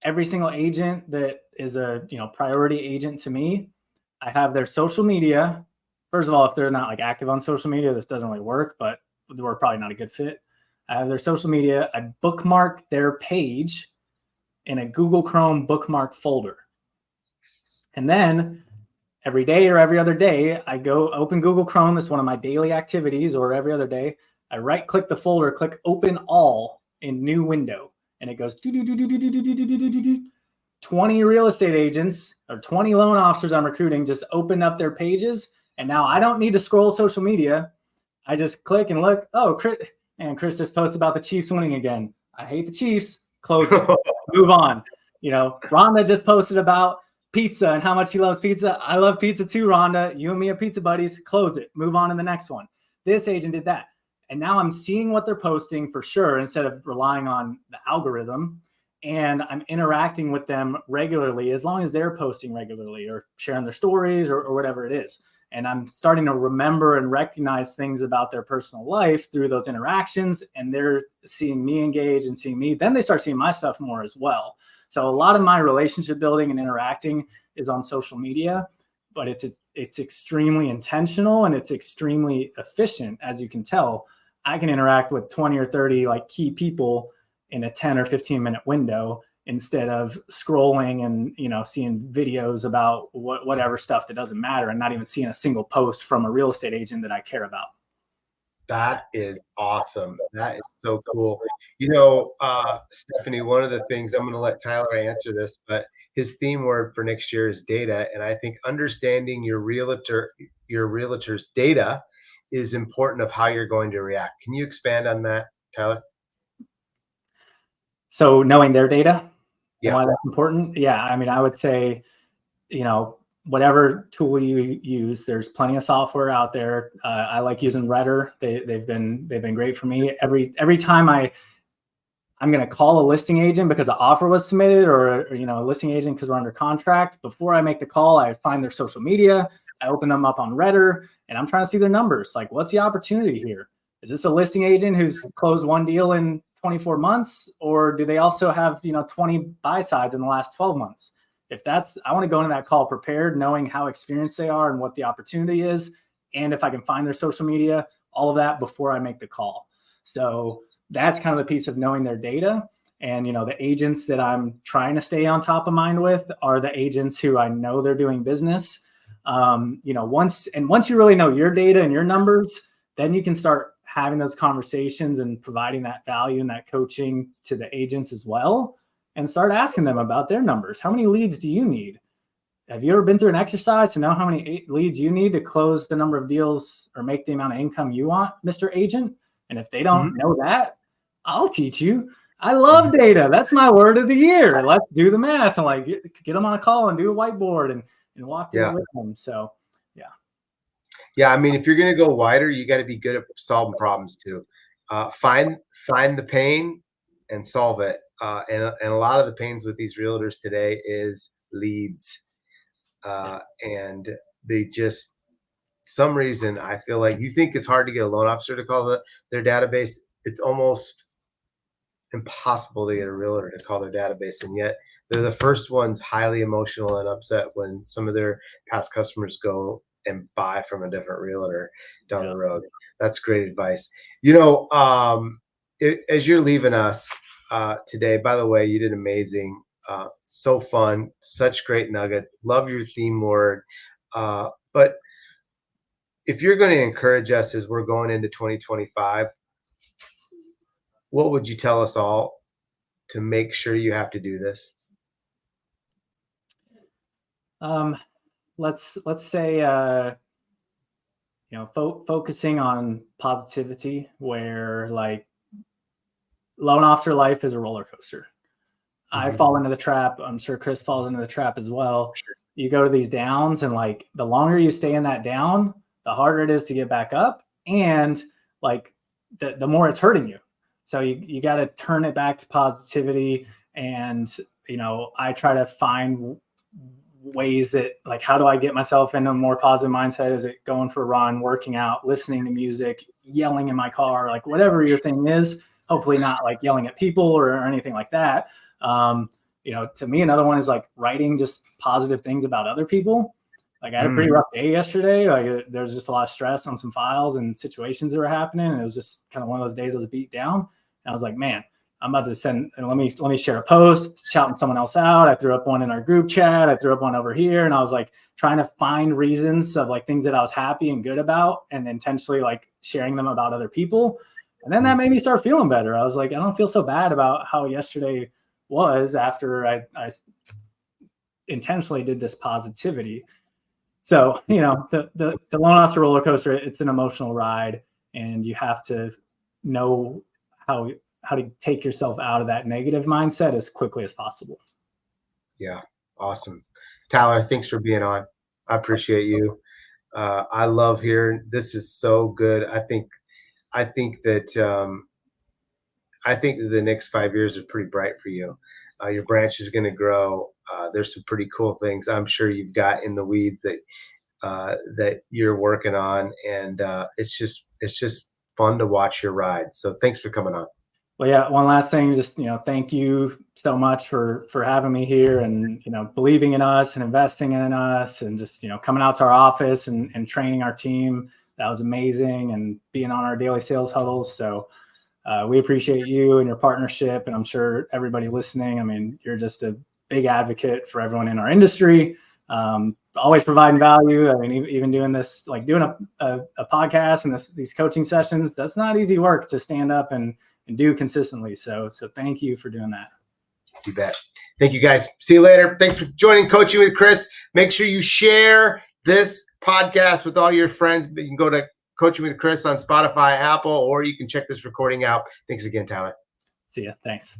Every single agent that is a priority agent to me, I have their social media. First of all, if they're not like active on social media, this doesn't really work, but we're probably not a good fit. I have their social media. I bookmark their page in a Google Chrome bookmark folder. And then every day or every other day, I go open Google Chrome. That's one of my daily activities, or every other day. I right click the folder, click open all in new window. And it goes 20 real estate agents or 20 loan officers I'm recruiting just opened up their pages. And now I don't need to scroll social media. I just click and look. Oh, Chris just posted about the Chiefs winning again. I hate the Chiefs. Close it. Move on. Rhonda just posted about pizza and how much he loves pizza. I love pizza too, Rhonda. You and me are pizza buddies. Close it. Move on to the next one. This agent did that. And now I'm seeing what they're posting for sure instead of relying on the algorithm. And I'm interacting with them regularly as long as they're posting regularly or sharing their stories or whatever it is. And I'm starting to remember and recognize things about their personal life through those interactions. And they're seeing me engage and seeing me. Then they start seeing my stuff more as well. So a lot of my relationship building and interacting is on social media, but it's extremely intentional and it's extremely efficient. As you can tell, I can interact with 20 or 30 like key people in a 10 or 15 minute window instead of scrolling and, seeing videos about whatever stuff that doesn't matter and not even seeing a single post from a real estate agent that I care about. That is awesome. That is so cool. Stephanie, one of the things, I'm going to let Tyler answer this, but his theme word for next year is data. And I think understanding your realtor's data is important of how you're going to react. Can you expand on that, Tyler? So knowing their data, yeah, why that's important. Yeah. I mean, I would say, whatever tool you use, there's plenty of software out there. I like using Redder. They've been great for me. Every time I'm going to call a listing agent because an offer was submitted or a listing agent because we're under contract. Before I make the call, I find their social media. I open them up on Redder and I'm trying to see their numbers. Like, what's the opportunity here? Is this a listing agent who's closed one deal in 24 months? Or do they also have, 20 buy sides in the last 12 months? I want to go into that call prepared, knowing how experienced they are and what the opportunity is. And if I can find their social media, all of that before I make the call. So that's kind of the piece of knowing their data. And, the agents that I'm trying to stay on top of mind with are the agents who I know they're doing business. Once you really know your data and your numbers, then you can start having those conversations and providing that value and that coaching to the agents as well, and start asking them about their numbers. How many leads do you need? Have you ever been through an exercise to know how many leads you need to close the number of deals or make the amount of income you want, Mr. Agent? And if they don't know that, I'll teach you. I love data. That's my word of the year. Let's do the math and get them on a call and do a whiteboard and walk through it with them. So, yeah. Yeah. I mean, if you're going to go wider, you got to be good at solving problems too. Find the pain and solve it. And a lot of the pains with these realtors today is leads. And they just, some reason, I feel like you think it's hard to get a loan officer to call their database. It's almost impossible to get a realtor to call their database. And yet they're the first ones highly emotional and upset when some of their past customers go and buy from a different realtor down the road. That's great advice. As you're leaving us today, by the way, you did amazing. So fun, such great nuggets. Love your theme word. But if you're going to encourage us as we're going into 2025, what would you tell us all to make sure you have to do this? Let's say, focusing on positivity, where like loan officer life is a roller coaster. I fall into the trap. I'm sure Chris falls into the trap as well. Sure. You go to these downs and like the longer you stay in that down, the harder it is to get back up. And like the more it's hurting you. So you got to turn it back to positivity. And, I try to find ways that, like, how do I get myself into a more positive mindset? Is it going for a run, working out, listening to music, yelling in my car, like whatever your thing is, hopefully not like yelling at people or anything like that. To me, another one is like writing just positive things about other people. Like I had a pretty rough day yesterday. Like there's just a lot of stress on some files and situations that were happening. And it was just kind of one of those days I was beat down. And I was like, man, I'm about to send, and let me share a post shouting someone else out. I threw up one in our group chat. I threw up one over here. And I was like trying to find reasons of like things that I was happy and good about and intentionally like sharing them about other people. And then that made me start feeling better. I was like, I don't feel so bad about how yesterday was after I intentionally did this positivity. So, the loan officer roller coaster, it's an emotional ride, and you have to know how to take yourself out of that negative mindset as quickly as possible. Yeah. Awesome. Tyler, thanks for being on. I appreciate you. I love hearing this. Is so good. I think that the next 5 years are pretty bright for you. Your branch is going to grow. There's some pretty cool things I'm sure you've got in the weeds that you're working on, and it's just fun to watch your ride. So thanks for coming on. Well, yeah, one last thing, just, thank you so much for having me here and, believing in us and investing in us and just, coming out to our office and training our team. That was amazing, and being on our daily sales huddles. So we appreciate you and your partnership. And I'm sure everybody listening, I mean, you're just a big advocate for everyone in our industry. Always providing value. I mean, even doing this, like doing a podcast and these coaching sessions, that's not easy work to stand up and do consistently. So thank you for doing that. You bet. Thank you, guys. See you later. Thanks for joining Coaching with Chris. Make sure you share this podcast with all your friends. You can go to Coaching with Chris on Spotify, Apple, or you can check this recording out. Thanks again, Tyler. See ya. Thanks.